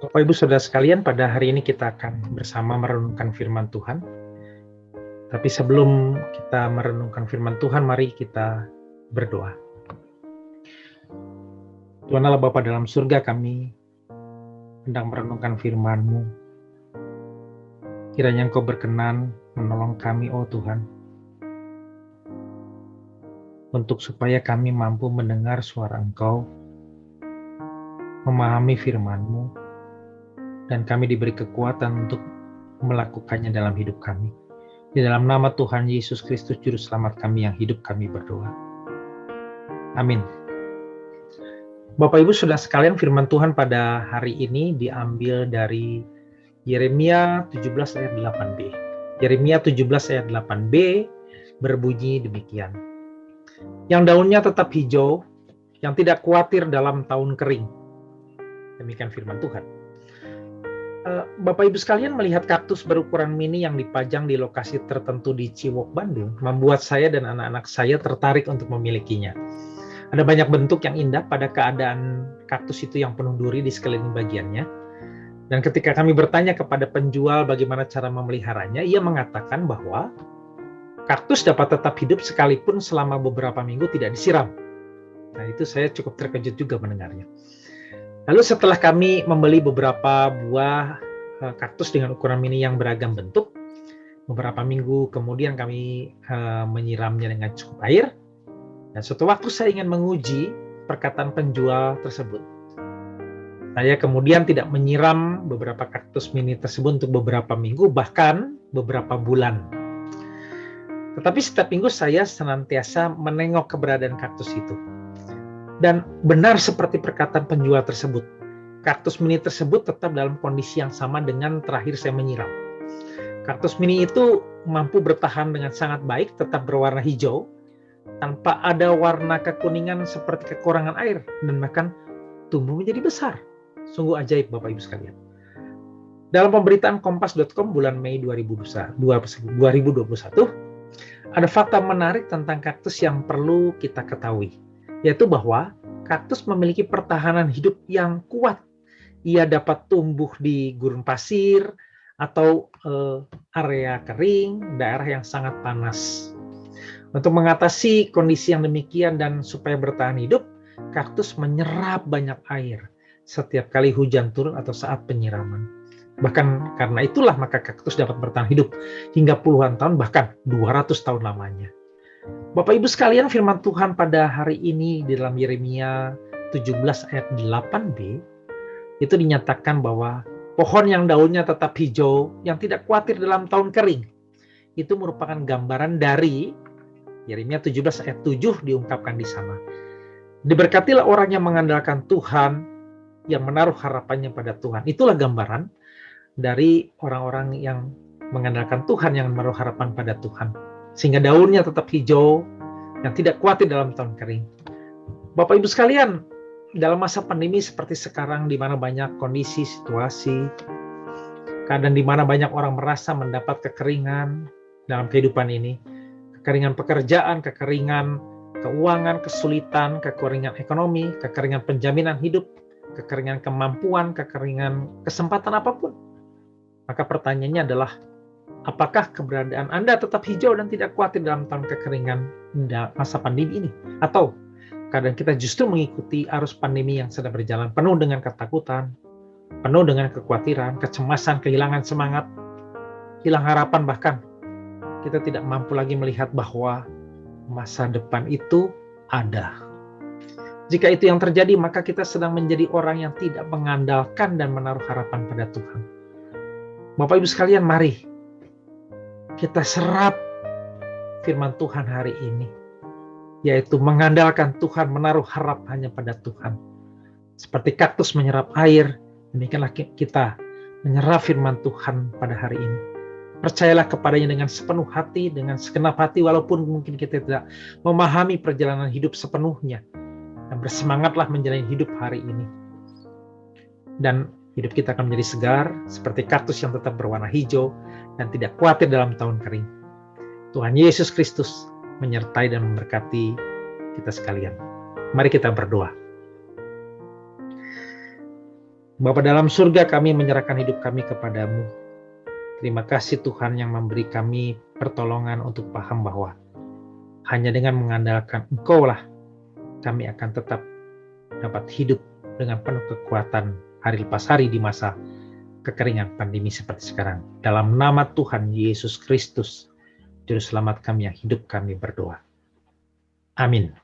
Bapak Ibu Saudara sekalian, pada hari ini kita akan bersama merenungkan firman Tuhan. Tapi sebelum kita merenungkan firman Tuhan, mari kita berdoa. Tuhan Allah Bapa dalam surga, kami hendak merenungkan firman-Mu. Kiranya Engkau berkenan menolong kami, oh Tuhan, untuk supaya kami mampu mendengar suara Engkau, memahami firman-Mu, dan kami diberi kekuatan untuk melakukannya dalam hidup kami. Di dalam nama Tuhan Yesus Kristus Juru Selamat kami yang hidup, kami berdoa. Amin. Bapak Ibu Saudara sekalian, firman Tuhan pada hari ini diambil dari Yeremia 17 ayat 8b. Yeremia 17 ayat 8b berbunyi demikian. Yang daunnya tetap hijau, yang tidak khawatir dalam tahun kering. Demikian firman Tuhan. Bapak Ibu sekalian, melihat kaktus berukuran mini yang dipajang di lokasi tertentu di Ciwok, Bandung, membuat saya dan anak-anak saya tertarik untuk memilikinya. Ada banyak bentuk yang indah pada keadaan kaktus itu yang penuh duri di sekeliling bagiannya. Dan ketika kami bertanya kepada penjual bagaimana cara memeliharanya, ia mengatakan bahwa kaktus dapat tetap hidup sekalipun selama beberapa minggu tidak disiram. Nah, itu saya cukup terkejut juga mendengarnya. Lalu setelah kami membeli beberapa buah kaktus dengan ukuran mini yang beragam bentuk, beberapa minggu kemudian kami menyiramnya dengan cukup air. Dan suatu waktu saya ingin menguji perkataan penjual tersebut. Saya kemudian tidak menyiram beberapa kaktus mini tersebut untuk beberapa minggu, bahkan beberapa bulan. Tetapi setiap minggu saya senantiasa menengok keberadaan kaktus itu. Dan benar seperti perkataan penjual tersebut, kaktus mini tersebut tetap dalam kondisi yang sama dengan terakhir saya menyiram. Kaktus mini itu mampu bertahan dengan sangat baik, tetap berwarna hijau, tanpa ada warna kekuningan seperti kekurangan air, dan bahkan tumbuh menjadi besar. Sungguh ajaib Bapak Ibu sekalian. Dalam pemberitaan kompas.com bulan Mei 2021, ada fakta menarik tentang kaktus yang perlu kita ketahui, yaitu bahwa kaktus memiliki pertahanan hidup yang kuat. Ia dapat tumbuh di gurun pasir atau area kering, daerah yang sangat panas. Untuk mengatasi kondisi yang demikian dan supaya bertahan hidup, kaktus menyerap banyak air setiap kali hujan turun atau saat penyiraman. Bahkan karena itulah maka kaktus dapat bertahan hidup hingga puluhan tahun, bahkan 200 tahun lamanya. Bapak Ibu sekalian, firman Tuhan pada hari ini di dalam Yeremia 17 ayat 8b itu dinyatakan bahwa pohon yang daunnya tetap hijau, yang tidak khawatir dalam tahun kering, itu merupakan gambaran dari Yeremia 17 ayat 7 diungkapkan di sana. Diberkatilah orang yang mengandalkan Tuhan, yang menaruh harapannya pada Tuhan. Itulah gambaran dari orang-orang yang mengandalkan Tuhan, yang menaruh harapan pada Tuhan. Sehingga daunnya tetap hijau, yang tidak khawatir dalam tahun kering. Bapak Ibu sekalian, dalam masa pandemi seperti sekarang, di mana banyak kondisi, situasi, keadaan di mana banyak orang merasa mendapat kekeringan dalam kehidupan ini, kekeringan pekerjaan, kekeringan keuangan, kesulitan, kekeringan ekonomi, kekeringan penjaminan hidup, kekeringan kemampuan, kekeringan kesempatan apapun. Maka pertanyaannya adalah, apakah keberadaan Anda tetap hijau dan tidak khawatir dalam tahun kekeringan masa pandemi ini? Atau kadang kita justru mengikuti arus pandemi yang sedang berjalan penuh dengan ketakutan, penuh dengan kekhawatiran, kecemasan, kehilangan semangat, hilang harapan, bahkan kita tidak mampu lagi melihat bahwa masa depan itu ada. Jika itu yang terjadi, maka kita sedang menjadi orang yang tidak mengandalkan dan menaruh harapan pada Tuhan. Bapak Ibu sekalian, mari kita serap firman Tuhan hari ini, yaitu mengandalkan Tuhan, menaruh harap hanya pada Tuhan. Seperti kaktus menyerap air, demikianlah kita menyerap firman Tuhan pada hari ini. Percayalah kepadanya dengan sepenuh hati, dengan segenap hati, walaupun mungkin kita tidak memahami perjalanan hidup sepenuhnya. Dan bersemangatlah menjalani hidup hari ini. Dan hidup kita akan menjadi segar, seperti kaktus yang tetap berwarna hijau, dan tidak khawatir dalam tahun kering. Tuhan Yesus Kristus menyertai dan memberkati kita sekalian. Mari kita berdoa. Bapa dalam surga, kami menyerahkan hidup kami kepadamu. Terima kasih Tuhan yang memberi kami pertolongan untuk paham bahwa hanya dengan mengandalkan Engkau lah kami akan tetap dapat hidup dengan penuh kekuatan hari lepas hari di masa kekeringan pandemi seperti sekarang. Dalam nama Tuhan Yesus Kristus, Juru Selamat kami yang hidup, kami berdoa. Amin.